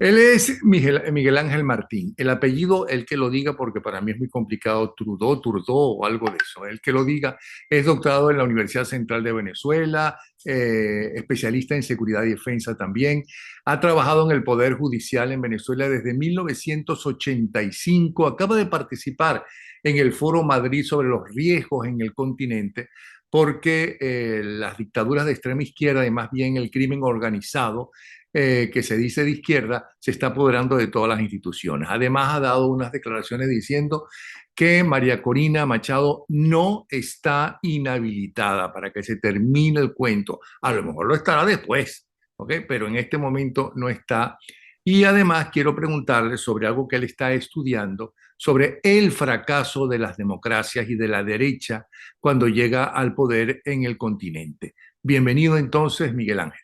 Él es Miguel Ángel Martín. El apellido, el que lo diga, porque para mí es muy complicado, Trudeau o algo de eso. El que lo diga es doctorado en la Universidad Central de Venezuela, especialista en seguridad y defensa también. Ha trabajado en el Poder Judicial en Venezuela desde 1985. Acaba de participar en el Foro Madrid sobre los riesgos en el continente, porque las dictaduras de extrema izquierda y más bien el crimen organizado que se dice de izquierda, se está apoderando de todas las instituciones. Además, ha dado unas declaraciones diciendo que María Corina Machado no está inhabilitada para que se termine el cuento. A lo mejor lo estará después, ¿ok? Pero en este momento no está. Y además quiero preguntarle sobre algo que él está estudiando, sobre el fracaso de las democracias y de la derecha cuando llega al poder en el continente. Bienvenido entonces, Miguel Ángel.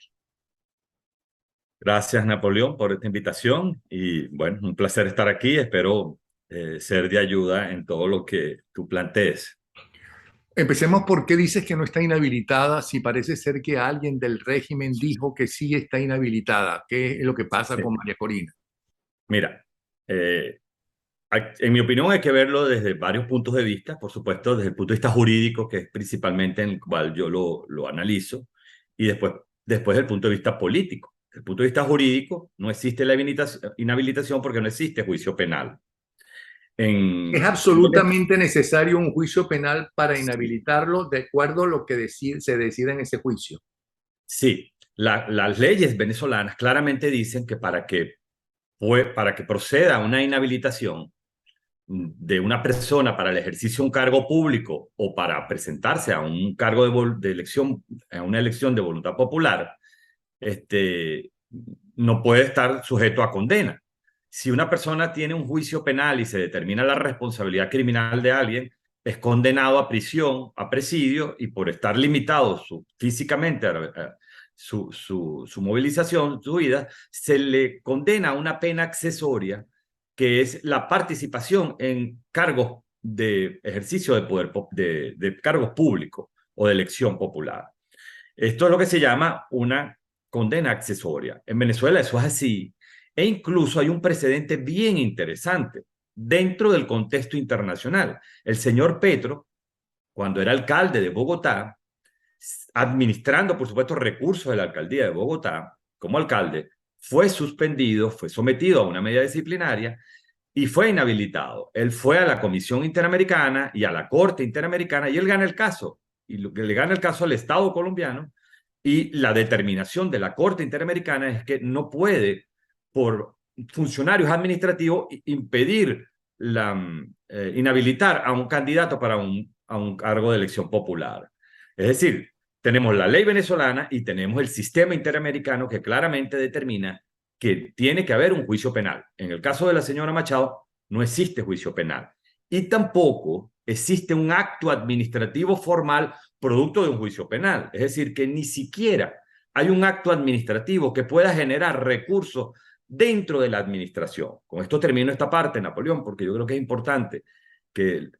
Gracias, Napoleón, por esta invitación y bueno, un placer estar aquí. Espero ser de ayuda en todo lo que tú plantees. Empecemos por qué dices que no está inhabilitada si parece ser que alguien del régimen dijo que sí está inhabilitada. ¿Qué es lo que pasa con Sí. María Corina? Mira, eh, en mi opinión hay que verlo desde varios puntos de vista, por supuesto, desde el punto de vista jurídico, que es principalmente en el cual yo lo analizo, y después del punto de vista político. Desde el punto de vista jurídico, no existe la inhabilitación porque no existe juicio penal. ¿Es En, absolutamente necesario un juicio penal para inhabilitarlo de acuerdo a lo que se decida en ese juicio? Sí, las leyes venezolanas claramente dicen que para que proceda una inhabilitación de una persona para el ejercicio de un cargo público o para presentarse a un cargo de elección, a una elección de voluntad popular, este, no puede estar sujeto a condena. Si una persona tiene un juicio penal y se determina la responsabilidad criminal de alguien, es condenado a prisión, a presidio, y por estar limitado físicamente su movilización, su vida, se le condena a una pena accesoria que es la participación en cargos de ejercicio de poder, de cargos públicos o de elección popular. Esto es lo que se llama una condena accesoria. En Venezuela eso es así. E incluso hay un precedente bien interesante dentro del contexto internacional. El señor Petro, cuando era alcalde de Bogotá, administrando, por supuesto, recursos de la alcaldía de Bogotá, como alcalde, fue suspendido, fue sometido a una medida disciplinaria y fue inhabilitado. Él fue a la Comisión Interamericana y a la Corte Interamericana y él gana el caso. Y lo que le gana el caso al Estado colombiano y la determinación de la Corte Interamericana es que no puede, por funcionarios administrativos, impedir inhabilitar a un candidato para a un cargo de elección popular. Es decir, tenemos la ley venezolana y tenemos el sistema interamericano que claramente determina que tiene que haber un juicio penal. En el caso de la señora Machado, no existe juicio penal. Y tampoco existe un acto administrativo formal producto de un juicio penal. Es decir, que ni siquiera hay un acto administrativo que pueda generar recursos dentro de la administración. Con esto termino esta parte, Napoleón, porque yo creo que es importante que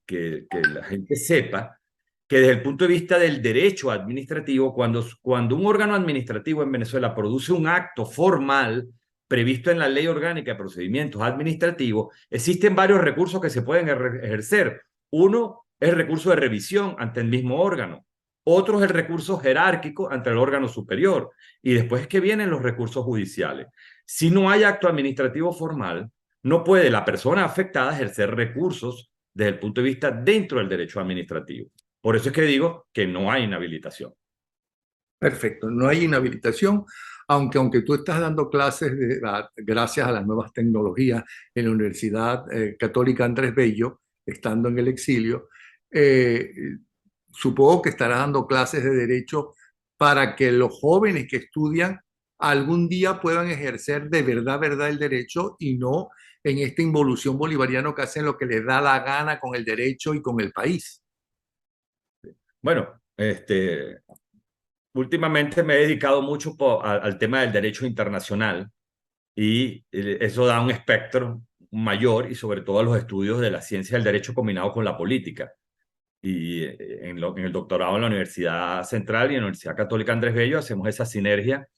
la gente sepa que desde el punto de vista del derecho administrativo, cuando un órgano administrativo en Venezuela produce un acto formal previsto en la Ley Orgánica de Procedimientos Administrativos, existen varios recursos que se pueden ejercer. Uno es el recurso de revisión ante el mismo órgano. Otro es el recurso jerárquico ante el órgano superior. Y después es que vienen los recursos judiciales. Si no hay acto administrativo formal, no puede la persona afectada ejercer recursos desde el punto de vista dentro del derecho administrativo. Por eso es que digo que no hay inhabilitación. Perfecto, no hay inhabilitación, aunque tú estás dando clases gracias a las nuevas tecnologías en la Universidad Católica Andrés Bello, estando en el exilio, eh, supongo que estarás dando clases de derecho para que los jóvenes que estudian algún día puedan ejercer de verdad, verdad el derecho y no en esta involución bolivariana que hacen lo que les da la gana con el derecho y con el país. Bueno, últimamente me he dedicado mucho al tema del derecho internacional y eso da un espectro mayor y sobre todo a los estudios de la ciencia del derecho combinado con la política. Y en el doctorado en la Universidad Central y en la Universidad Católica Andrés Bello hacemos esa sinergia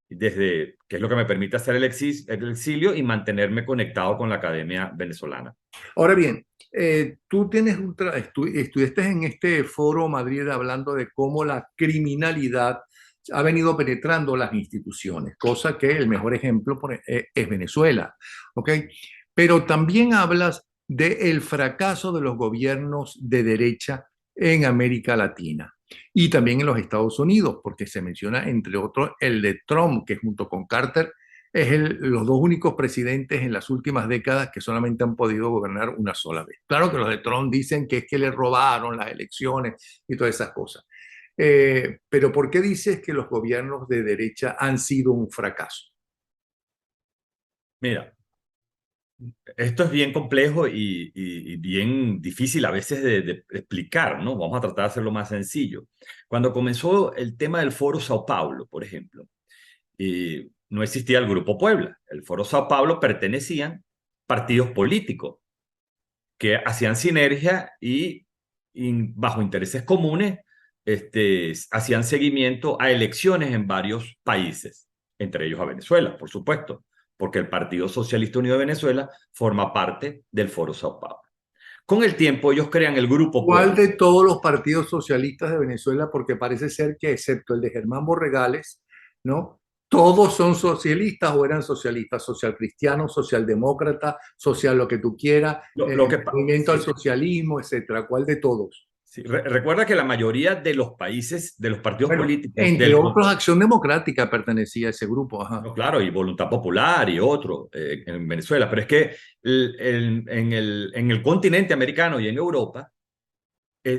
que es lo que me permite hacer el exilio y mantenerme conectado con la academia venezolana. Ahora bien, tú tienes estudiaste en este foro Madrid hablando de cómo la criminalidad ha venido penetrando las instituciones, cosa que el mejor ejemplo es Venezuela, ¿ok? Pero también hablas del fracaso de los gobiernos de derecha en América Latina y también en los Estados Unidos, porque se menciona, entre otros, el de Trump, que junto con Carter los dos únicos presidentes en las últimas décadas que solamente han podido gobernar una sola vez. Claro que los de Trump dicen que es que le robaron las elecciones y todas esas cosas. Pero ¿por qué dices que los gobiernos de derecha han sido un fracaso? Mira, esto es bien complejo y bien difícil a veces de explicar, ¿no? Vamos a tratar de hacerlo más sencillo. Cuando comenzó el tema del Foro Sao Paulo, por ejemplo, no existía el Grupo Puebla. El Foro Sao Paulo pertenecían partidos políticos que hacían sinergia y bajo intereses comunes hacían seguimiento a elecciones en varios países, entre ellos a Venezuela, por supuesto, porque el Partido Socialista Unido de Venezuela forma parte del Foro Sao Paulo. Con el tiempo ellos crean el Grupo ¿Cuál Puebla. de todos los partidos socialistas de Venezuela? Porque parece ser que, excepto el de Germán Borregales, ¿no? Todos son socialistas o eran socialistas, social cristianos, socialdemócratas, social lo que tú quieras, Lo que movimiento al sí, socialismo, etcétera. ¿Cuál de todos? sí. Recuerda que la mayoría de los países, de los partidos Bueno, políticos entre otros, Acción Democrática pertenecía a ese grupo, ajá. no, claro, y Voluntad Popular y otro en Venezuela, pero es que en el continente americano y en Europa,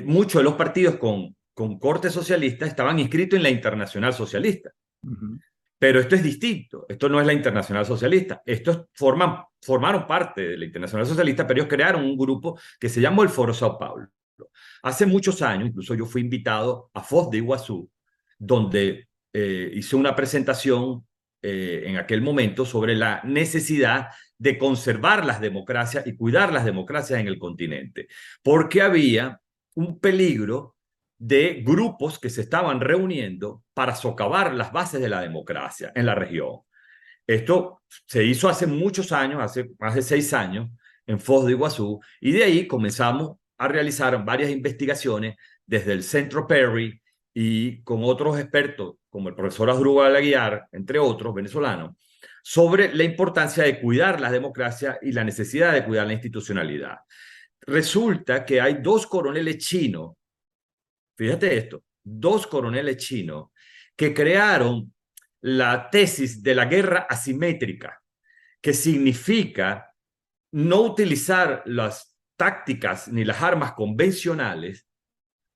muchos de los partidos con corte socialista estaban inscritos en la Internacional Socialista. Ujú. Pero esto es distinto, esto no es la Internacional Socialista, estos formaron parte de la Internacional Socialista, pero ellos crearon un grupo que se llamó el Foro Sao Paulo. Hace muchos años, incluso yo fui invitado a Foz de Iguazú, donde hice una presentación en aquel momento sobre la necesidad de conservar las democracias y cuidar las democracias en el continente, porque había un peligro de grupos que se estaban reuniendo para socavar las bases de la democracia en la región. Esto se hizo hace muchos años, hace más de 6 años, en Foz de Iguazú, y de ahí comenzamos a realizar varias investigaciones desde el Centro Perry y con otros expertos, como el profesor Asdrúbal Aguiar, entre otros venezolanos, sobre la importancia de cuidar las democracias y la necesidad de cuidar la institucionalidad. Resulta que hay dos coroneles chinos, fíjate esto, dos coroneles chinos que crearon la tesis de la guerra asimétrica, que significa no utilizar las tácticas ni las armas convencionales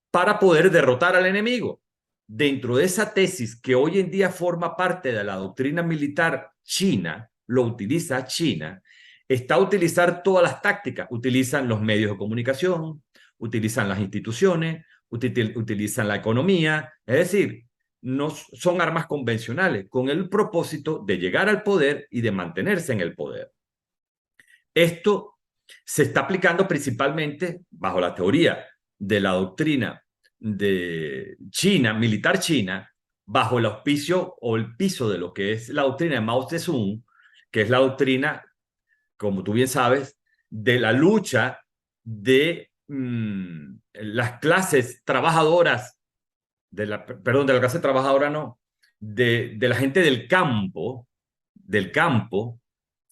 para poder derrotar al enemigo. Dentro de esa tesis que hoy en día forma parte de la doctrina militar china, lo utiliza China, está a utilizar todas las tácticas, utilizan los medios de comunicación, utilizan las instituciones, utilizan la economía, es decir, no son armas convencionales con el propósito de llegar al poder y de mantenerse en el poder. Esto se está aplicando principalmente bajo la teoría de la doctrina de China, militar china, bajo el auspicio o el piso de lo que es la doctrina de Mao Zedong, que es la doctrina, como tú bien sabes, de la lucha de las clases trabajadoras, perdón, de la clase trabajadora no, de la gente del campo,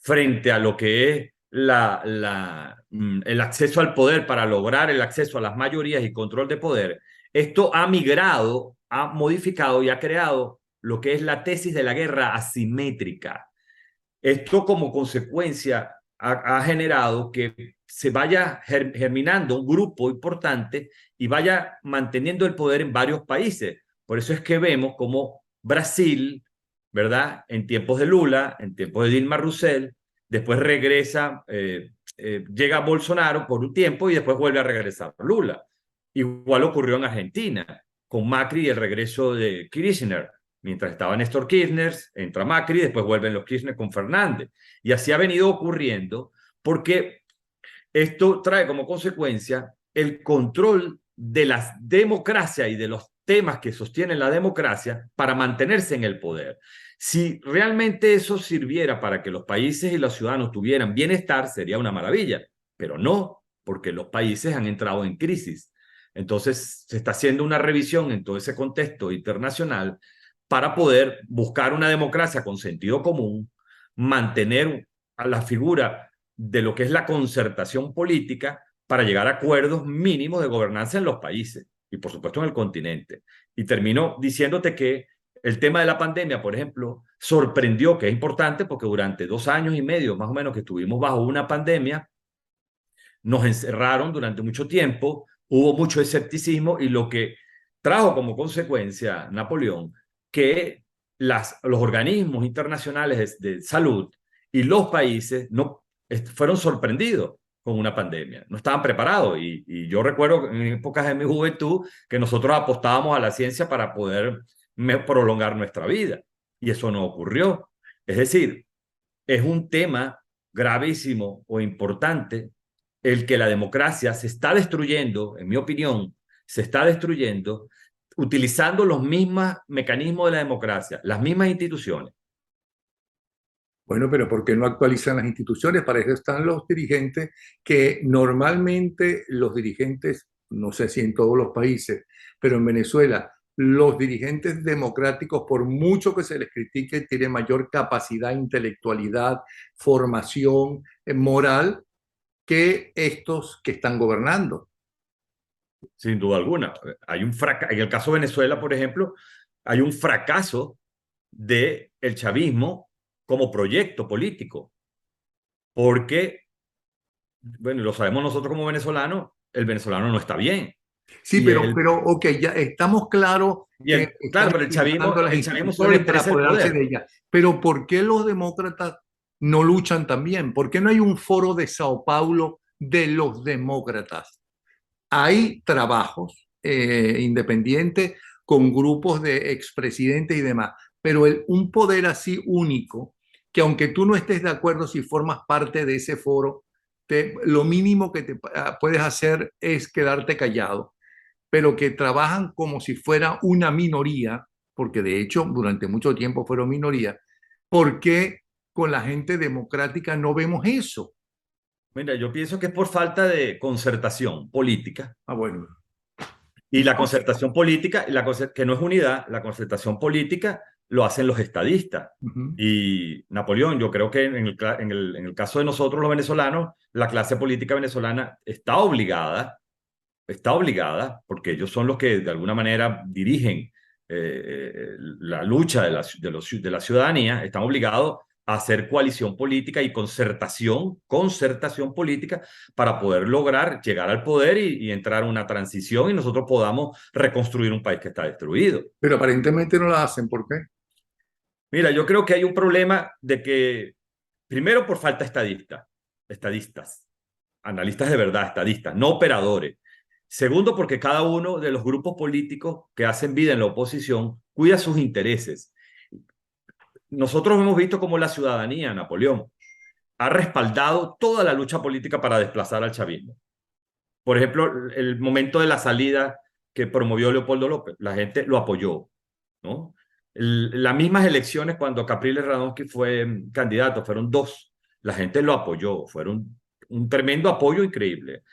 frente a lo que es el acceso al poder para lograr el acceso a las mayorías y control de poder. Esto ha migrado, ha modificado y ha creado lo que es la tesis de la guerra asimétrica. Esto como consecuencia ha generado que se vaya germinando un grupo importante y vaya manteniendo el poder en varios países. Por eso es que vemos como Brasil, ¿verdad? En tiempos de Lula, en tiempos de Dilma Rousseff, después regresa, llega Bolsonaro por un tiempo y después vuelve a regresar Lula. Igual ocurrió en Argentina, con Macri y el regreso de Kirchner. Mientras estaba Néstor Kirchner, entra Macri, después vuelven los Kirchner con Fernández. Y así ha venido ocurriendo porque esto trae como consecuencia el control de las democracias y de los temas que sostienen la democracia para mantenerse en el poder. Si realmente eso sirviera para que los países y los ciudadanos tuvieran bienestar, sería una maravilla, pero no, porque los países han entrado en crisis. Entonces, se está haciendo una revisión en todo ese contexto internacional para poder buscar una democracia con sentido común, mantener a la figura de lo que es la concertación política para llegar a acuerdos mínimos de gobernanza en los países y, por supuesto, en el continente. Y termino diciéndote que el tema de la pandemia, por ejemplo, sorprendió, que es importante porque durante 2 años y medio, más o menos, que estuvimos bajo una pandemia, nos encerraron durante mucho tiempo, hubo mucho escepticismo y lo que trajo como consecuencia, Napoleón, que los organismos internacionales de salud y los países no fueron sorprendidos con una pandemia, no estaban preparados y yo recuerdo en épocas de mi juventud que nosotros apostábamos a la ciencia para poder prolongar nuestra vida y eso no ocurrió. Es decir, es un tema gravísimo o importante el que la democracia se está destruyendo, en mi opinión, se está destruyendo utilizando los mismos mecanismos de la democracia, las mismas instituciones. Bueno, pero ¿por qué no actualizan las instituciones? Para eso están los dirigentes, que normalmente los dirigentes, no sé si en todos los países, pero en Venezuela, los dirigentes democráticos, por mucho que se les critique, tienen mayor capacidad, intelectualidad, formación, moral que estos que están gobernando. Sin duda alguna. Hay un en el caso de Venezuela, por ejemplo, hay un fracaso del chavismo como proyecto político, porque, bueno, lo sabemos nosotros como venezolanos, el venezolano no está bien. Sí, Y el, ok, ya estamos claros que claro, están pero utilizando las el chavismo solo le instituciones para interesa el apoderarse de poder. ellas. Pero ¿por qué los demócratas no luchan también? ¿Por qué no hay un foro de Sao Paulo de los demócratas? Hay trabajos independientes con grupos de expresidentes y demás, pero un poder así único, que aunque tú no estés de acuerdo si formas parte de ese foro, lo mínimo que puedes hacer es quedarte callado, pero que trabajan como si fuera una minoría, porque de hecho durante mucho tiempo fueron minoría. ¿Por qué con la gente democrática no vemos eso? Mira, yo pienso que es por falta de concertación política. Ah, bueno. Y la concertación política, que no es unidad, la concertación política lo hacen los estadistas. Uh-huh. Y Napoleón, yo creo que en el caso de nosotros los venezolanos, la clase política venezolana está obligada, porque ellos son los que de alguna manera dirigen la lucha de la ciudadanía, están obligados a hacer coalición política y concertación política para poder lograr llegar al poder y entrar a una transición y nosotros podamos reconstruir un país que está destruido. Pero aparentemente no la hacen. ¿Por qué? Mira, yo creo que hay un problema de que, primero por falta de estadistas, analistas de verdad, estadistas, no operadores. Segundo, porque cada uno de los grupos políticos que hacen vida en la oposición cuida sus intereses. Nosotros hemos visto cómo la ciudadanía, Napoleón, ha respaldado toda la lucha política para desplazar al chavismo. Por ejemplo, el momento de la salida que promovió Leopoldo López, la gente lo apoyó, ¿no? Las mismas elecciones cuando Capriles Radonsky fue candidato, fueron dos, la gente lo apoyó, fueron un tremendo apoyo increíble.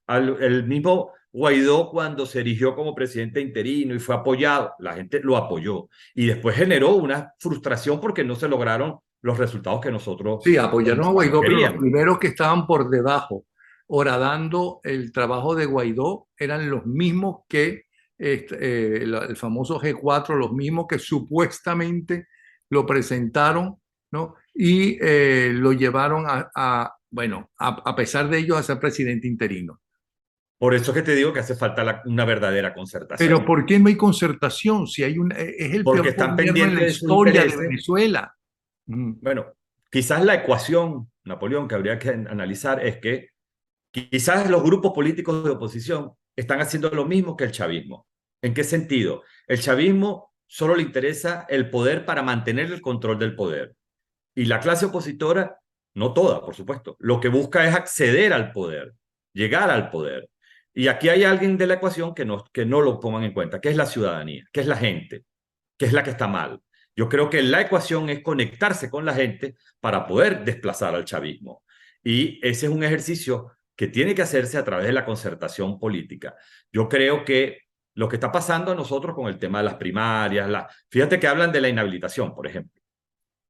El mismo Guaidó cuando se erigió como presidente interino y fue apoyado, la gente lo apoyó y después generó una frustración porque no se lograron los resultados que nosotros Sí, apoyaron a Guaidó, pero los queríamos. primeros que estaban por debajo, horadando el trabajo de Guaidó, eran los mismos que el famoso G4, los mismos que supuestamente lo presentaron, ¿no? Y lo llevaron bueno, a pesar de ellos, a ser presidente interino. Por eso es que te digo que hace falta una verdadera Pero concertación, ¿por qué no hay concertación? Si hay es el porque peor están gobierno en la pendientes de sus historia de intereses. Venezuela. Mm. Bueno, quizás la ecuación, Napoleón, que habría que analizar es que quizás los grupos políticos de oposición están haciendo lo mismo que el chavismo. ¿En qué sentido? El chavismo solo le interesa el poder para mantener el control del poder. Y la clase opositora, no toda, por supuesto, lo que busca es acceder al poder, llegar al poder. Y aquí hay alguien de la ecuación que no lo pongan en cuenta, que es la ciudadanía, que es la gente, que es la que está mal. Yo creo que la ecuación es conectarse con la gente para poder desplazar al chavismo. Y ese es un ejercicio que tiene que hacerse a través de la concertación política. Yo creo que lo que está pasando a nosotros con el tema de las primarias, fíjate que hablan de la inhabilitación, por ejemplo.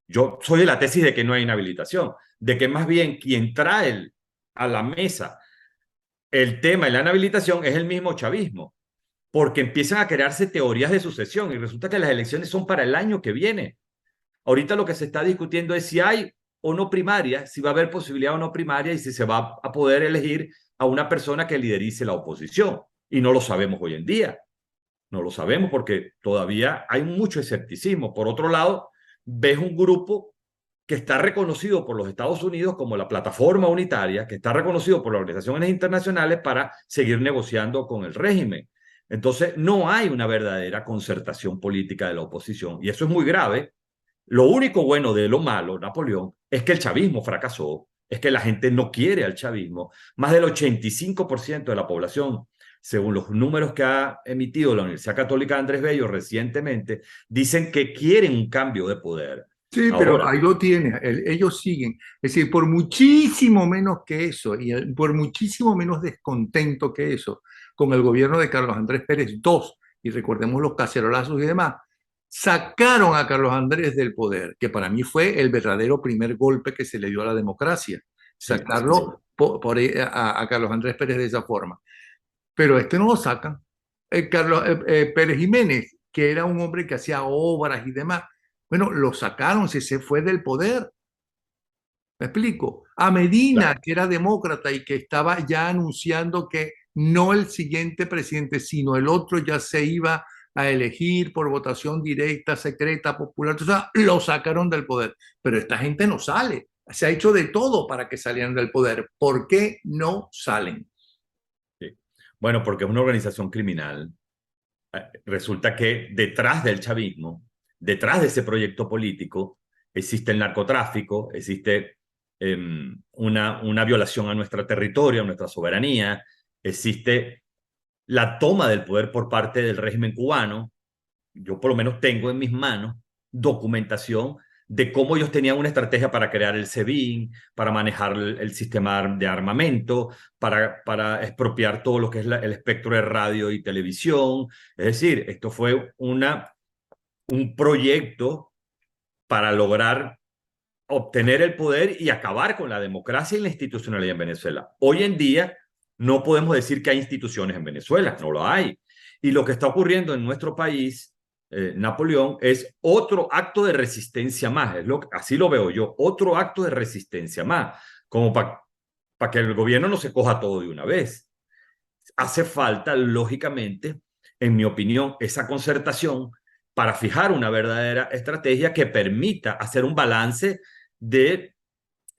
Yo soy de la tesis de que no hay inhabilitación, de que más bien quien trae a la mesa el tema de la inhabilitación es el mismo chavismo, porque empiezan a crearse teorías de sucesión y resulta que las elecciones son para el año que viene. Ahorita lo que se está discutiendo es si hay o no primaria, si va a haber posibilidad o no primaria y si se va a poder elegir a una persona que liderice la oposición. Y no lo sabemos hoy en día. No lo sabemos porque todavía hay mucho escepticismo. Por otro lado, ves un grupo que está reconocido por los Estados Unidos como la plataforma unitaria, que está reconocido por las organizaciones internacionales para seguir negociando con el régimen. Entonces, no hay una verdadera concertación política de la oposición y eso es muy grave. Lo único bueno de lo malo, Napoleón, es que el chavismo fracasó, es que la gente no quiere al chavismo. Más del 85% de la población, según los números que ha emitido la Universidad Católica de Andrés Bello recientemente, dicen que quieren un cambio de poder. Sí, pero Ahora, ahí lo tienes, ellos siguen. Es decir, por muchísimo menos que eso y por muchísimo menos descontento que eso con el gobierno de Carlos Andrés Pérez II, y recordemos los cacerolazos y demás, sacaron a Carlos Andrés del poder, que para mí fue el verdadero primer golpe que se le dio a la democracia, sí, sin duda. sacarlo a Carlos Andrés Pérez de esa forma. Pero este no lo sacan. Pérez Jiménez, que era un hombre que hacía obras y demás, bueno, lo sacaron, se fue del poder. ¿Me explico? A Medina, Claro. que era demócrata y que estaba ya anunciando que no el siguiente presidente, sino el otro ya se iba a elegir por votación directa, secreta, popular, o sea, lo sacaron del poder. Pero esta gente no sale. Se ha hecho de todo para que salieran del poder. ¿Por qué no salen? Sí. Bueno, porque es una organización criminal. Resulta que detrás del chavismo, detrás de ese proyecto político, existe el narcotráfico, existe una violación a nuestro territorio, a nuestra soberanía, existe la toma del poder por parte del régimen cubano. Yo por lo menos tengo en mis manos documentación de cómo ellos tenían una estrategia para crear el SEBIN, para manejar el sistema de armamento, para expropiar todo lo que es el espectro de radio y televisión. Es decir, esto fue un proyecto para lograr obtener el poder y acabar con la democracia y la institucionalidad en Venezuela. Hoy en día no podemos decir que hay instituciones en Venezuela, no lo hay. Y lo que está ocurriendo en nuestro país, Napoleón, es otro acto de resistencia más, así lo veo yo, otro acto de resistencia más, como para que el gobierno no se coja todo de una vez. Hace falta, lógicamente, en mi opinión, esa concertación para fijar una verdadera estrategia que permita hacer un balance de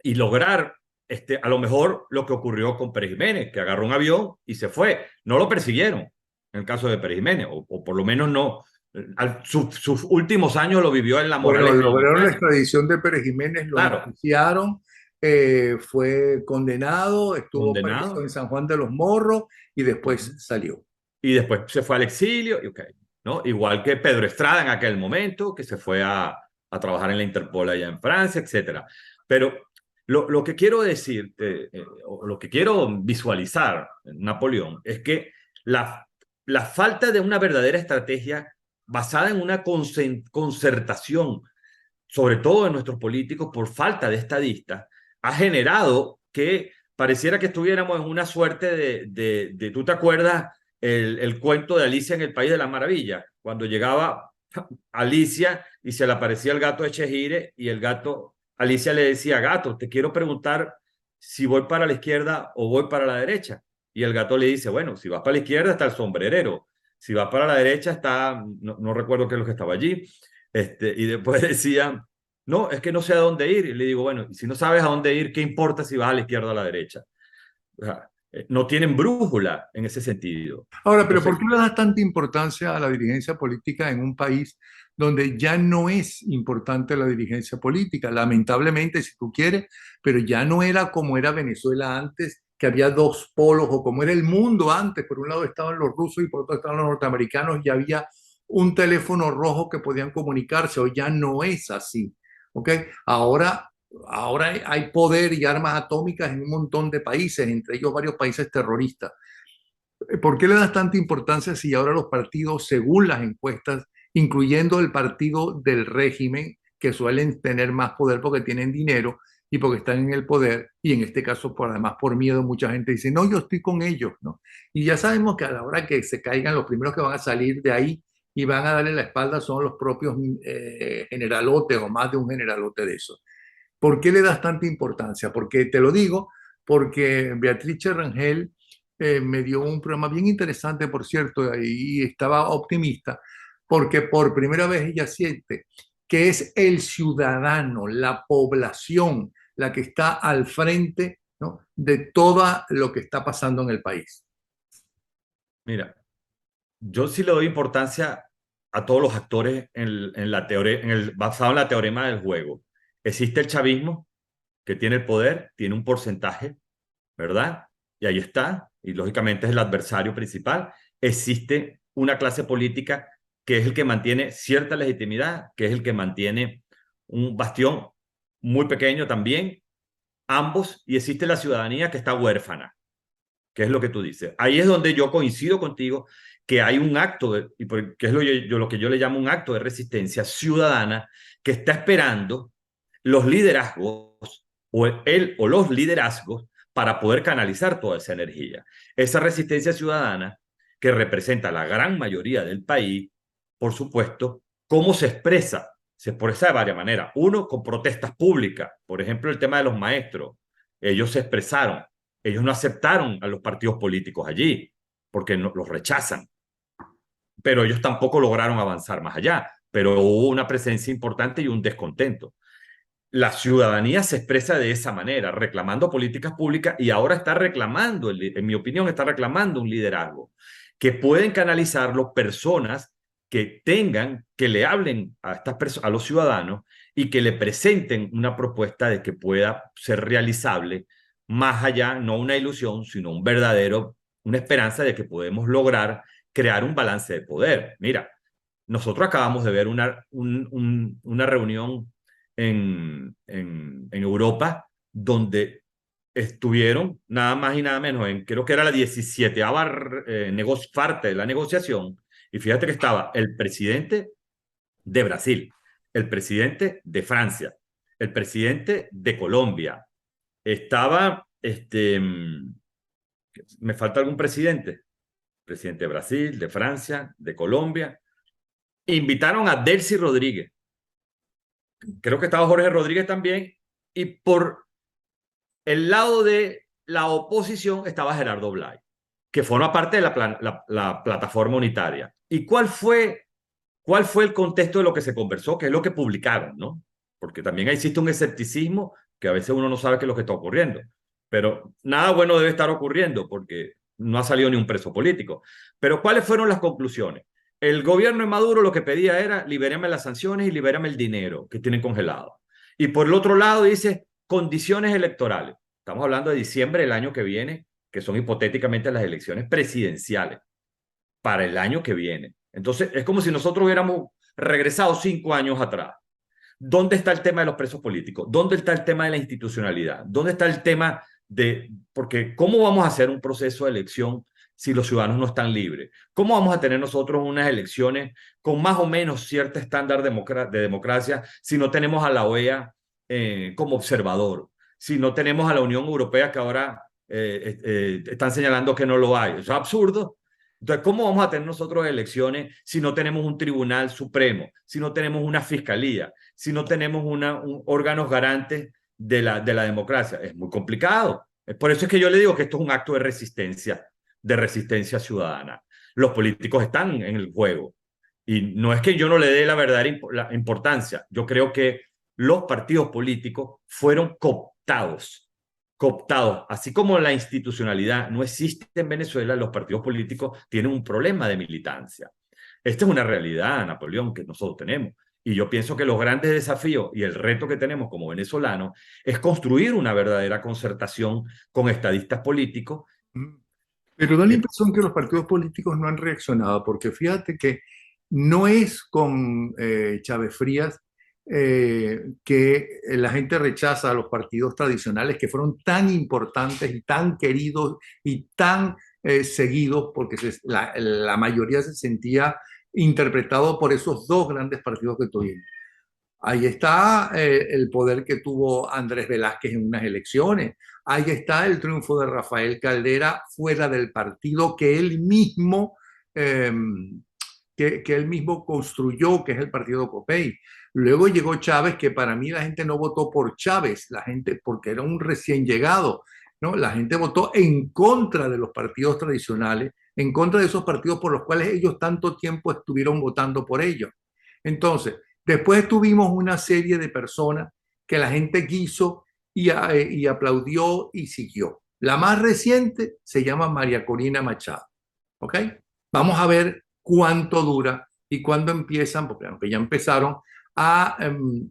y lograr a lo mejor lo que ocurrió con Pérez Jiménez, que agarró un avión y se fue. No lo persiguieron en el caso de Pérez Jiménez, o por lo menos no. Sus últimos años lo vivió en la Bueno, Morales en lograron la Louisiana. extradición de Pérez Jiménez, lo Claro, enjuiciaron, fue condenado, estuvo preso condenado en San Juan de los Morros y después salió. y después se fue al exilio, y okay, ¿no? Igual que Pedro Estrada en aquel momento, que se fue a trabajar en la Interpol allá en Francia, etcétera. Pero lo que quiero decir, o lo que quiero visualizar, Napoleón, es que la falta de una verdadera estrategia basada en una concertación, sobre todo de nuestros políticos, por falta de estadistas, ha generado que pareciera que estuviéramos en una suerte ¿tú te acuerdas el cuento de Alicia en el País de las Maravillas? Cuando llegaba Alicia y se le aparecía el gato de Chejire y el gato, Alicia le decía, gato, te quiero preguntar si voy para la izquierda o voy para la derecha. Y el gato le dice, bueno, si vas para la izquierda está el sombrerero, si vas para la derecha está, no recuerdo qué es lo que estaba allí, y después decía, no, es que no sé a dónde ir. Y le digo, bueno, y si no sabes a dónde ir, ¿qué importa si vas a la izquierda o a la derecha? O sea, no tienen brújula en ese sentido. Ahora, pero ¿por Entonces, qué le das tanta importancia a la dirigencia política en un país donde ya no es importante la dirigencia política? Lamentablemente, si tú quieres, pero ya no era como era Venezuela antes, que había dos polos, o como era el mundo antes, por un lado estaban los rusos y por otro estaban los norteamericanos, y había un teléfono rojo que podían comunicarse. Hoy ya no es así, ¿ok? Ahora hay poder y armas atómicas en un montón de países, entre ellos varios países terroristas. ¿Por qué le das tanta importancia si ahora los partidos, según las encuestas, incluyendo el partido del régimen, que suelen tener más poder porque tienen dinero y porque están en el poder, y en este caso, además por miedo, mucha gente dice, no, yo estoy con ellos, ¿no? Y ya sabemos que a la hora que se caigan, los primeros que van a salir de ahí y van a darle la espalda son los propios generalotes o más de un generalote de eso. ¿Por qué le das tanta importancia? Porque te lo digo, porque Beatriz Rangel me dio un programa bien interesante, por cierto, y estaba optimista, porque por primera vez ella siente que es el ciudadano, la población, la que está al frente, ¿no?, de todo lo que está pasando en el país. Mira, yo sí le doy importancia a todos los actores en la teoría, basado en la teorema del juego. Existe el chavismo, que tiene el poder, tiene un porcentaje, ¿verdad? Y ahí está, y lógicamente es el adversario principal. Existe una clase política que es el que mantiene cierta legitimidad, que es el que mantiene un bastión muy pequeño también, ambos, y existe la ciudadanía que está huérfana, que es lo que tú dices. Ahí es donde yo coincido contigo, que hay un acto, que es lo que yo le llamo un acto de resistencia ciudadana, que está esperando los liderazgos, o él o los liderazgos, para poder canalizar toda esa energía. Esa resistencia ciudadana, que representa la gran mayoría del país, por supuesto, ¿cómo se expresa? Se expresa de varias maneras. Uno, con protestas públicas. Por ejemplo, el tema de los maestros. Ellos se expresaron. Ellos no aceptaron a los partidos políticos allí, porque no, los rechazan. Pero ellos tampoco lograron avanzar más allá. Pero hubo una presencia importante y un descontento. La ciudadanía se expresa de esa manera, reclamando políticas públicas, y ahora está reclamando, en mi opinión, está reclamando un liderazgo que pueden canalizarlo personas que tengan, que le hablen a a los ciudadanos y que le presenten una propuesta de que pueda ser realizable más allá, no una ilusión, sino un verdadero, una esperanza de que podemos lograr crear un balance de poder. Mira, nosotros acabamos de ver una reunión en Europa, donde estuvieron nada más y nada menos creo que era la 17ª parte de la negociación, y fíjate que estaba el presidente de Brasil, el presidente de Francia, el presidente de Colombia, estaba, me falta algún presidente de Brasil, de Francia, de Colombia. Invitaron a Delcy Rodríguez, creo que estaba Jorge Rodríguez también, y por el lado de la oposición estaba Gerardo Blay, que forma parte de la plataforma unitaria. ¿Y cuál fue el contexto de lo que se conversó? Que es lo que publicaron, ¿no? Porque también existe un escepticismo que a veces uno no sabe qué es lo que está ocurriendo. Pero nada bueno debe estar ocurriendo porque no ha salido ni un preso político. Pero ¿cuáles fueron las conclusiones? El gobierno de Maduro lo que pedía era libérame las sanciones y libérame el dinero que tienen congelado. Y por el otro lado dice condiciones electorales. Estamos hablando de diciembre del año que viene, que son hipotéticamente las elecciones presidenciales para el año que viene. Entonces, es como si nosotros hubiéramos regresado 5 años atrás. ¿Dónde está el tema de los presos políticos? ¿Dónde está el tema de la institucionalidad? ¿Dónde está el tema de... Porque ¿cómo vamos a hacer un proceso de elección si los ciudadanos no están libres? ¿Cómo vamos a tener nosotros unas elecciones con más o menos cierto estándar de democracia si no tenemos a la OEA como observador? Si no tenemos a la Unión Europea, que ahora están señalando que no lo hay. Eso es absurdo. Entonces, ¿cómo vamos a tener nosotros elecciones si no tenemos un tribunal supremo, si no tenemos una fiscalía, si no tenemos órganos garantes de la democracia? Es muy complicado. Por eso es que yo le digo que esto es un acto de resistencia ciudadana. Los políticos están en el juego. Y no es que yo no le dé la verdadera importancia. Yo creo que los partidos políticos fueron cooptados, así como la institucionalidad no existe en Venezuela, los partidos políticos tienen un problema de militancia. Esta es una realidad, Napoleón, que nosotros tenemos. Y yo pienso que los grandes desafíos y el reto que tenemos como venezolanos es construir una verdadera concertación con estadistas políticos. Mm. Pero da la que- impresión que los partidos políticos no han reaccionado, porque fíjate que no es con Chávez Frías que la gente rechaza a los partidos tradicionales que fueron tan importantes y tan queridos y tan seguidos, porque la mayoría se sentía interpretado por esos dos grandes partidos que tuvimos. Ahí está el poder que tuvo Andrés Velázquez en unas elecciones. Ahí está el triunfo de Rafael Caldera fuera del partido eh, que él mismo construyó, que es el partido Copey. Luego llegó Chávez, que para mí la gente no votó por Chávez, la gente porque era un recién llegado, ¿no? La gente votó en contra de los partidos tradicionales, en contra de esos partidos por los cuales ellos tanto tiempo estuvieron votando por ellos. Entonces, después tuvimos una serie de personas que la gente quiso y aplaudió y siguió. La más reciente se llama María Corina Machado. ¿Ok? Vamos a ver cuánto dura y cuándo empiezan, porque aunque ya empezaron a,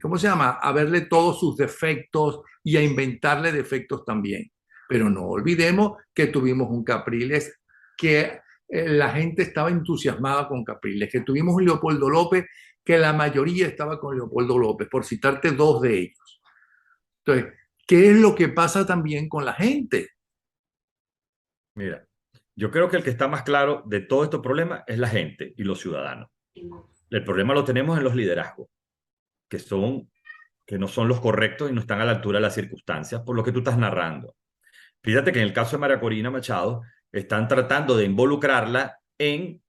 ¿cómo se llama? A verle todos sus defectos y a inventarle defectos también. Pero no olvidemos que tuvimos un Capriles que la gente estaba entusiasmada con Capriles, que tuvimos un Leopoldo López que la mayoría estaba con Leopoldo López, por citarte dos de ellos. Entonces, ¿qué es lo que pasa también con la gente? Mira, yo creo que el que está más claro de todos estos problemas es la gente y los ciudadanos. El problema lo tenemos en los liderazgos, que son, que no son los correctos y no están a la altura de las circunstancias, por lo que tú estás narrando. Fíjate que en el caso de María Corina Machado, están tratando de involucrarla en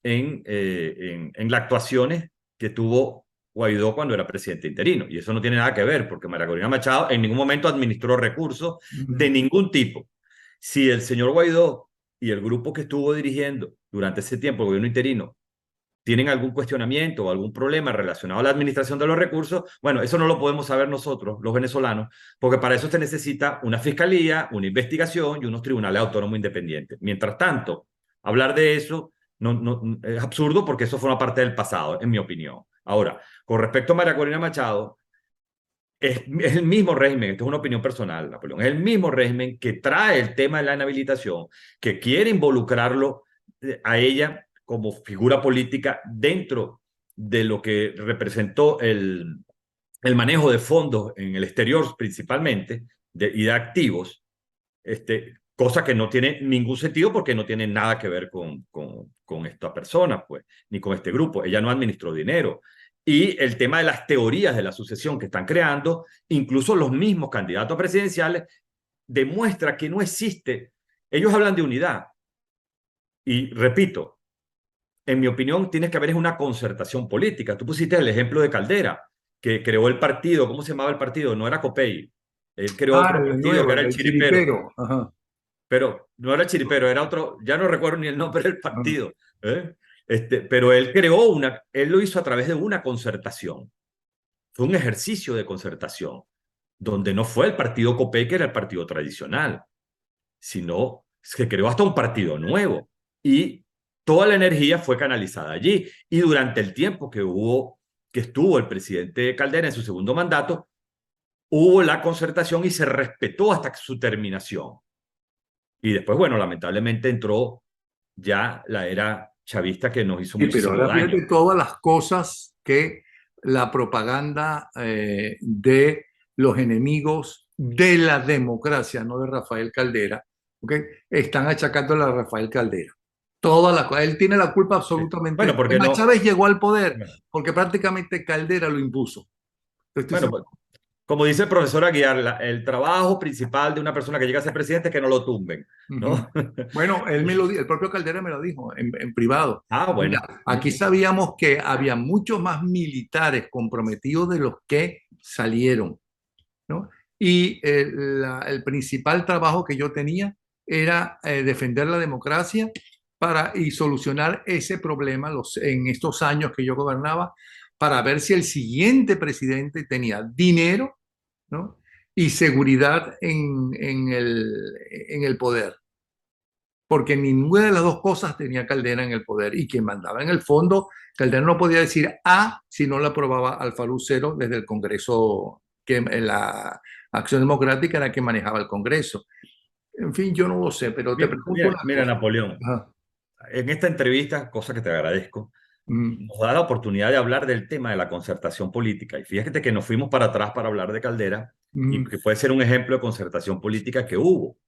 las actuaciones que tuvo Guaidó cuando era presidente interino. Y eso no tiene nada que ver, porque María Corina Machado en ningún momento administró recursos de ningún tipo. Si el señor Guaidó y el grupo que estuvo dirigiendo durante ese tiempo, el gobierno interino, tienen algún cuestionamiento o algún problema relacionado a la administración de los recursos, bueno, eso no lo podemos saber nosotros, los venezolanos, porque para eso se necesita una fiscalía, una investigación y unos tribunales autónomos independientes. Mientras tanto, hablar de eso es absurdo porque eso forma parte del pasado, en mi opinión. Ahora, con respecto a María Corina Machado, es el mismo régimen, esto es una opinión personal, Napoleón, es el mismo régimen que trae el tema de la inhabilitación, que quiere involucrarlo a ella como figura política dentro de lo que representó el manejo de fondos en el exterior principalmente y de activos, cosa que no tiene ningún sentido porque no tiene nada que ver con esta persona, pues, ni con este grupo. Ella no administró dinero. Y el tema de las teorías de la sucesión que están creando, incluso los mismos candidatos presidenciales, demuestra que no existe. Ellos hablan de unidad. Y repito, en mi opinión, tienes que haber es una concertación política. Tú pusiste el ejemplo de Caldera, que creó el partido. ¿Cómo se llamaba el partido? No era COPEI. Él creó Ah, otro el partido que nuevo, era el el del Chiripero. chiripero. Ajá. Pero no era Chiripero, era otro, ya no recuerdo ni el nombre del partido. ¿Eh? Pero él creó él lo hizo a través de una concertación. Fue un ejercicio de concertación, donde no fue el partido COPEI, que era el partido tradicional, sino se creó hasta un partido nuevo. Y toda la energía fue canalizada allí. Y durante el tiempo que estuvo el presidente Caldera en su segundo mandato, hubo la concertación y se respetó hasta su terminación. Y después, bueno, lamentablemente entró ya la era chavista que nos hizo Sí, pero muchísimo ahora daño. fíjate todas las cosas que la propaganda de los enemigos de la democracia, no de Rafael Caldera, ¿ok? Están achacándole a Rafael Caldera. Todas las cosas. Él tiene la culpa absolutamente. Bueno, porque Además, no, Chávez llegó al poder porque prácticamente Caldera lo impuso. Estoy bueno, seguro. como dice el profesor Aguiar, el trabajo principal de una persona que llega a ser presidente es que no lo tumben, Ujú. ¿no? Bueno, el propio Caldera me lo dijo en privado. Ah, Mira, bueno. aquí sabíamos que había muchos más militares comprometidos de los que salieron, ¿no? Y el principal trabajo que yo tenía era defender la democracia y solucionar ese problema en estos años que yo gobernaba para ver si el siguiente presidente tenía dinero, ¿no? Y seguridad en el poder. porque ninguna de las dos cosas tenía Caldera en el poder y quien mandaba en el fondo, Caldera no podía decir A si no la aprobaba Alfa Lucero desde el Congreso, que en la Acción Democrática era que manejaba el Congreso. En fin, yo no lo sé, pero te pregunto Mira, una mira, cosa. Napoleón, Ajá. en esta entrevista, cosa que te agradezco, Mm, nos da la oportunidad de hablar del tema de la concertación política. Y fíjate que nos fuimos para atrás para hablar de Caldera y mm, que puede ser un ejemplo de concertación política que hubo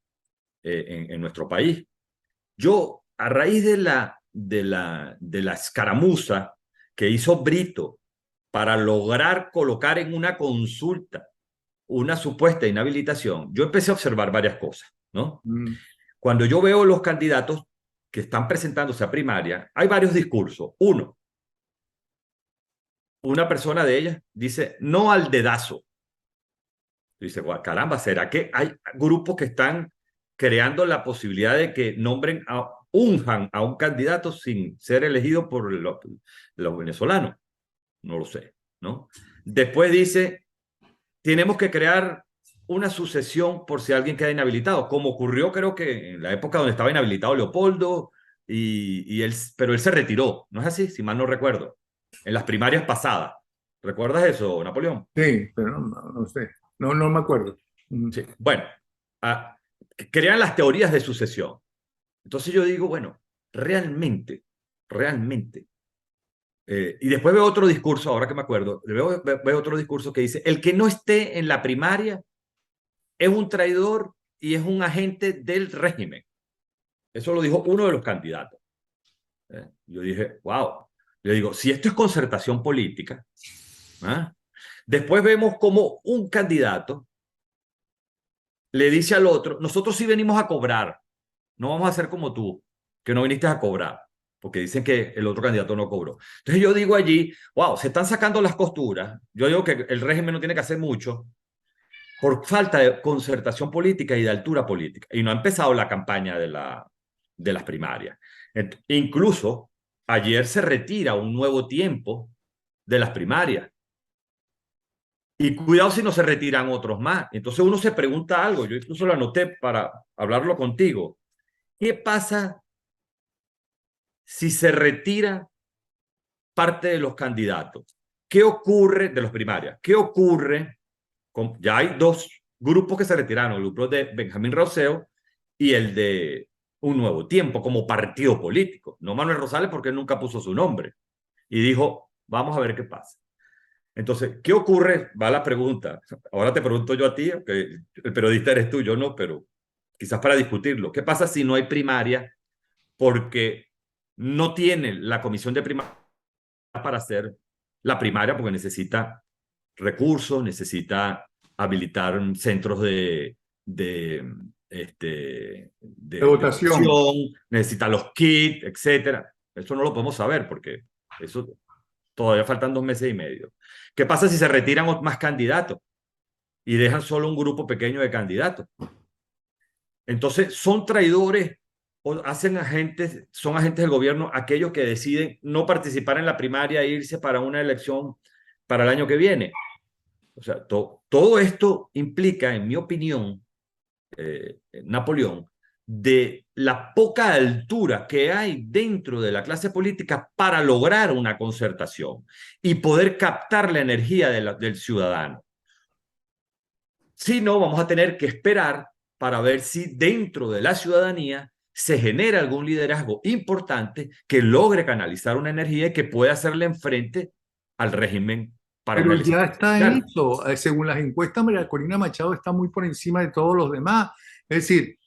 en nuestro país. Yo, a raíz de la escaramuza que hizo Brito para lograr colocar en una consulta una supuesta inhabilitación, yo empecé a observar varias cosas, ¿no? mm, Cuando yo veo los candidatos que están presentándose a primaria, hay varios discursos. Uno, una persona de ellas dice no al dedazo. Dice, caramba, ¿será que hay grupos que están creando la posibilidad de que unjan a un candidato sin ser elegido por los venezolanos? No lo sé, ¿no? Después dice, tenemos que crear una sucesión por si alguien queda inhabilitado, como ocurrió creo que en la época donde estaba inhabilitado Leopoldo, pero él se retiró, ¿no es así? Si mal no recuerdo, en las primarias pasadas. ¿Recuerdas eso, Napoleón? sí, pero no sé. No, no me acuerdo. Mm, Sí. Bueno, ah, crean las teorías de sucesión. Entonces yo digo, bueno, realmente. Y después veo otro discurso, ahora que me acuerdo, veo otro discurso que dice, el que no esté en la primaria es un traidor y es un agente del régimen. Eso lo dijo uno de los candidatos. Yo dije, wow. Le digo, si esto es concertación política, ¿ah? Después vemos como un candidato le dice al otro, nosotros sí venimos a cobrar, no vamos a hacer como tú, que no viniste a cobrar, porque dicen que el otro candidato no cobró. Entonces yo digo allí, wow, se están sacando las costuras. Yo digo que el régimen no tiene que hacer mucho por falta de concertación política y de altura política. Y no ha empezado la campaña de las primarias. Incluso ayer se retira un nuevo tiempo de las primarias. Y cuidado si no se retiran otros más. Entonces uno se pregunta algo, yo incluso lo anoté para hablarlo contigo. ¿Qué pasa si se retira parte de los candidatos? ¿Qué ocurre de los primarias? ¿Qué ocurre ya hay dos grupos que se retiraron, el grupo de Benjamín Roseo y el de Un Nuevo Tiempo como partido político? No Manuel Rosales porque él nunca puso su nombre y dijo, vamos a ver qué pasa. Entonces, ¿qué ocurre? Va la pregunta. Ahora te pregunto yo a ti, que el periodista eres tú, yo no, pero quizás para discutirlo. ¿Qué pasa si no hay primaria porque no tiene la comisión de primaria para hacer la primaria porque necesita recursos, necesita habilitar centros de de votación. votación, necesita los kits, etcétera. Eso no lo podemos saber porque eso todavía faltan 2 meses y medio. ¿Qué pasa si se retiran más candidatos y dejan solo un grupo pequeño de candidatos? Entonces, son traidores o son agentes del gobierno aquellos que deciden no participar en la primaria e irse para una elección para el año que viene. O sea, todo esto implica, en mi opinión, Napoleón, de la poca altura que hay dentro de la clase política para lograr una concertación y poder captar la energía del ciudadano. Si no, vamos a tener que esperar para ver si dentro de la ciudadanía se genera algún liderazgo importante que logre canalizar una energía y que pueda hacerle enfrente al régimen para una Pero elección ya está presidencial. eso. Según las encuestas, María Corina Machado está muy por encima de todos los demás. Es decir,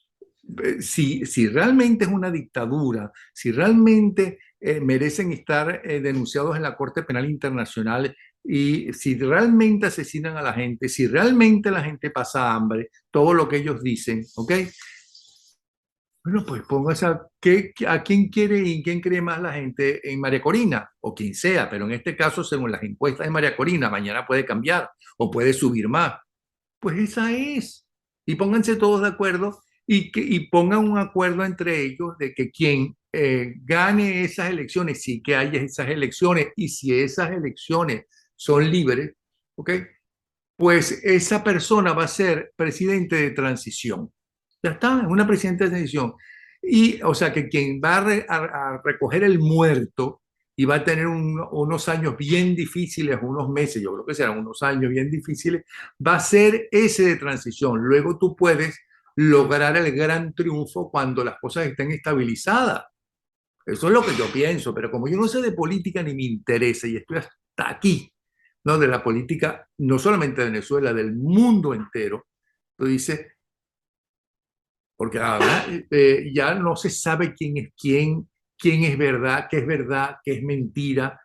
si realmente es una dictadura, si realmente merecen estar denunciados en la Corte Penal Internacional y si realmente asesinan a la gente, si realmente la gente pasa hambre, todo lo que ellos dicen, ¿ok? Bueno, pues póngase a quién quiere y quién cree más la gente en María Corina o quien sea, pero en este caso, según las encuestas de María Corina, mañana puede cambiar o puede subir más. Pues esa es. Y pónganse todos de acuerdo y pongan un acuerdo entre ellos de que quien gane esas elecciones, sí que haya esas elecciones, y si esas elecciones son libres, ¿ok? Pues esa persona va a ser presidente de transición. Ya está, es una presidenta de transición. Y, o sea, que quien va a recoger el muerto y va a tener unos años bien difíciles, unos meses, yo creo que serán unos años bien difíciles, va a ser ese de transición. Luego tú puedes lograr el gran triunfo cuando las cosas estén estabilizadas. Eso es lo que yo pienso, pero como yo no sé de política ni me interesa y estoy hasta aquí, ¿no? De la política, no solamente de Venezuela, del mundo entero, tú dices, porque ahora ya no se sabe quién es verdad, qué es mentira.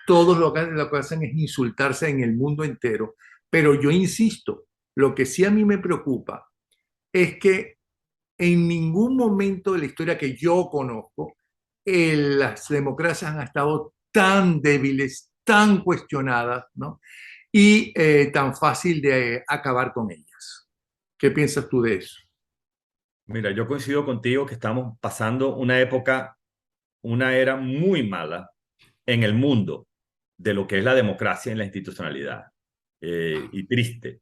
Todos lo que hacen es insultarse en el mundo entero. Pero yo insisto, lo que sí a mí me preocupa es que en ningún momento de la historia que yo conozco, las democracias han estado tan débiles, tan cuestionadas, ¿no? Y tan fácil de acabar con ellas. ¿Qué piensas tú de eso? Mira, yo coincido contigo que estamos pasando una época, una era muy mala en el mundo de lo que es la democracia y la institucionalidad. Y triste.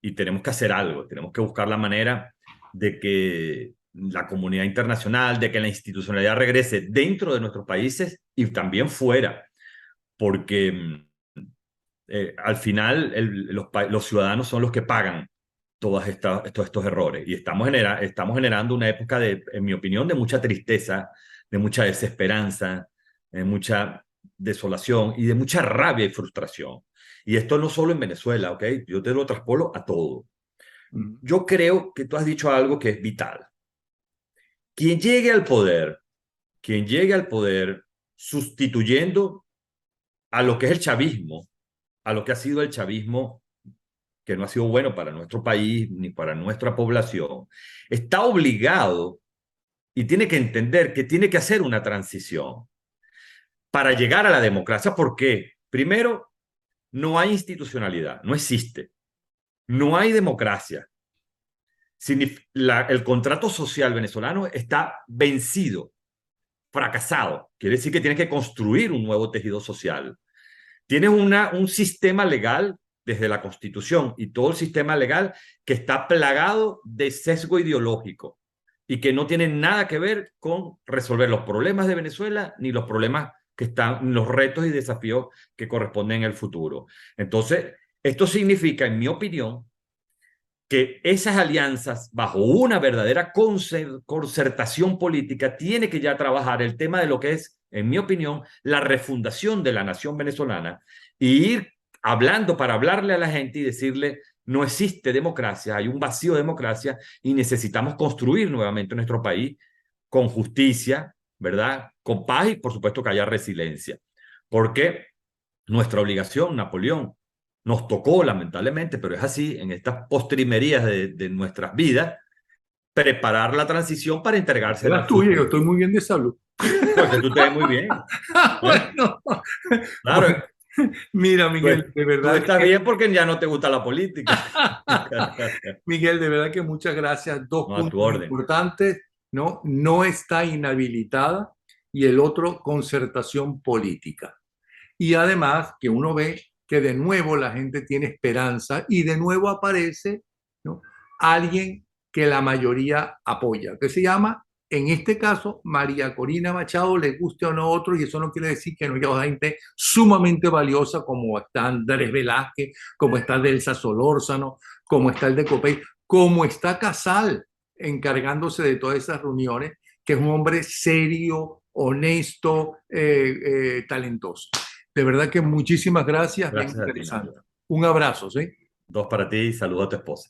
Y tenemos que hacer algo, tenemos que buscar la manera de que la comunidad internacional, de que la institucionalidad regrese dentro de nuestros países y también fuera, porque al final los ciudadanos son los que pagan estos errores y estamos generando una época de, en mi opinión, de mucha tristeza, de mucha desesperanza, de mucha desolación y de mucha rabia y frustración. Y esto no solo en Venezuela, ¿ok? Yo te lo traspolo a todo. Mm. Yo creo que tú has dicho algo que es vital. Quien llegue al poder, quien llegue al poder sustituyendo a lo que es el chavismo, a lo que ha sido el chavismo, que no ha sido bueno para nuestro país ni para nuestra población, está obligado y tiene que entender que tiene que hacer una transición para llegar a la democracia. ¿Por qué? Primero, no hay institucionalidad, no existe. No hay democracia. El contrato social venezolano está vencido, fracasado. Quiere decir que tienes que construir un nuevo tejido social. Tienes un sistema legal desde la Constitución y todo el sistema legal que está plagado de sesgo ideológico y que no tiene nada que ver con resolver los problemas de Venezuela ni los problemas que están, los retos y desafíos que corresponden en el futuro. Entonces, esto significa, en mi opinión, que esas alianzas, bajo una verdadera concertación política, tiene que ya trabajar el tema de lo que es, en mi opinión, la refundación de la nación venezolana y ir hablando para hablarle a la gente y decirle, no existe democracia, hay un vacío de democracia y necesitamos construir nuevamente nuestro país con justicia, ¿verdad? Con paz y, por supuesto, que haya resiliencia. Porque nuestra obligación, Napoleón, nos tocó lamentablemente, pero es así, en estas postrimerías de nuestras vidas, preparar la transición para entregársela La al tuya, yo futuro. estoy muy bien de salud. Porque tú te ves muy bien. ¿Eh? Bueno, Claro, bueno, mira, Miguel, de tú verdad estás que, bien porque ya no te gusta la política. Miguel, de verdad que muchas gracias. Dos No, a tu puntos orden. importantes, ¿no? No está inhabilitada y el otro, concertación política. Y además que uno ve que de nuevo la gente tiene esperanza y de nuevo aparece, ¿no? Alguien que la mayoría apoya, que se llama, en este caso, María Corina Machado, le guste o no otro, y eso no quiere decir que no haya gente sumamente valiosa como está Andrés Velázquez, como está Delsa Solórzano, como está el de Copey, como está Casal encargándose de todas esas reuniones, que es un hombre serio, honesto, talentoso. De verdad que muchísimas gracias, bien Gracias a ti, interesante. Nacho. Un abrazo, ¿sí? Dos para ti y saludo a tu esposa.